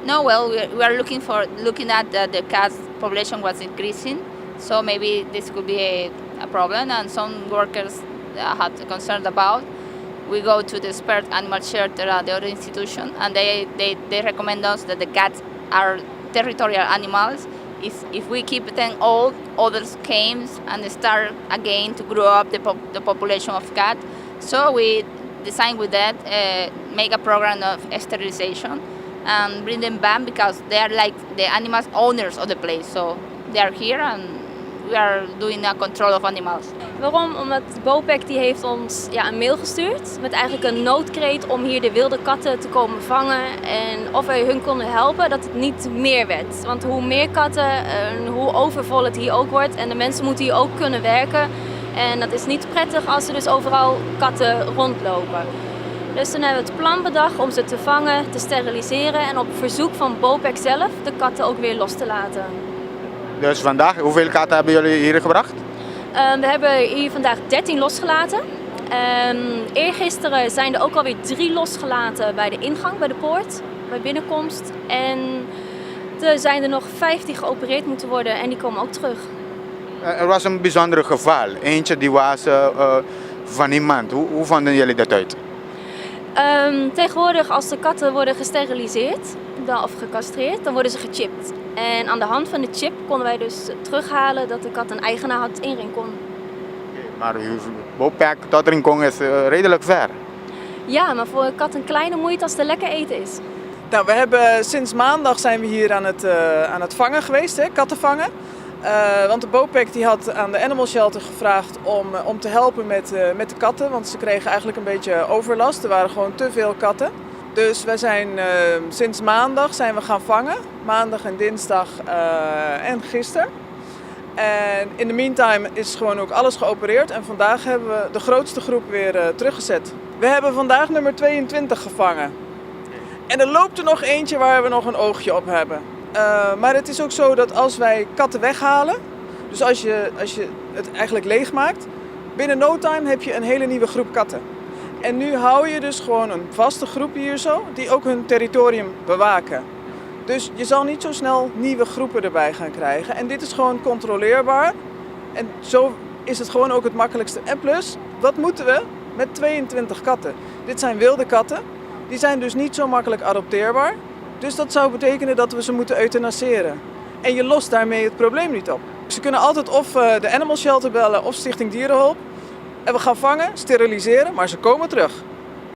No, well, we are looking at the cat population was increasing, so maybe this could be a problem, and some workers had concerned about. We go to the expert animal shelter at the other institution, and they recommend us that the cats are territorial animals. If we keep them old, others came and start again to grow up the population of cat. So we designed with that, make a program of sterilisation and bring them back because they are like the animals owners of the place. So they are here and we are doing a control of animals. Waarom? Omdat Bopec die heeft ons een mail gestuurd met eigenlijk een noodkreet om hier de wilde katten te komen vangen en of wij hun konden helpen dat het niet meer werd. Want hoe meer katten, hoe overvol het hier ook wordt en de mensen moeten hier ook kunnen werken. En dat is niet prettig als er dus overal katten rondlopen. Dus toen hebben we het plan bedacht om ze te vangen, te steriliseren en op verzoek van Bopec zelf de katten ook weer los te laten. Dus vandaag, hoeveel katten hebben jullie hier gebracht? We hebben hier vandaag 13 losgelaten. Eergisteren zijn er ook alweer 3 losgelaten bij de ingang, bij de poort, bij binnenkomst. En er zijn er nog 5 die geopereerd moeten worden en die komen ook terug. Er was een bijzonder geval. Eentje die was van iemand. Hoe vonden jullie dat uit? Tegenwoordig als de katten worden gesteriliseerd of gecastreerd, dan worden ze gechipt. En aan de hand van de chip konden wij dus terughalen dat de kat een eigenaar had in Rincon. Maar Bopec tot Rincon is redelijk ver. Ja, maar voor een kat een kleine moeite als het lekker eten is. Nou, we hebben sinds maandag zijn we hier aan het vangen geweest, katten vangen. Want de Bopec die had aan de animal shelter gevraagd om te helpen met de katten. Want ze kregen eigenlijk een beetje overlast. Er waren gewoon te veel katten. Dus wij zijn sinds maandag zijn we gaan vangen. Maandag en dinsdag en gisteren. En in de meantime is gewoon ook alles geopereerd. En vandaag hebben we de grootste groep weer teruggezet. We hebben vandaag nummer 22 gevangen. En er loopt er nog eentje waar we nog een oogje op hebben. Maar het is ook zo dat als wij katten weghalen, dus als je het eigenlijk leegmaakt, binnen no time heb je een hele nieuwe groep katten. En nu hou je dus gewoon een vaste groep hier zo, die ook hun territorium bewaken. Dus je zal niet zo snel nieuwe groepen erbij gaan krijgen. En dit is gewoon controleerbaar. En zo is het gewoon ook het makkelijkste. En plus, wat moeten we met 22 katten? Dit zijn wilde katten. Die zijn dus niet zo makkelijk adopteerbaar. Dus dat zou betekenen dat we ze moeten euthanaseren. En je lost daarmee het probleem niet op. Ze kunnen altijd of de animal shelter bellen of Stichting Dierenhulp. En we gaan vangen, steriliseren, maar ze komen terug.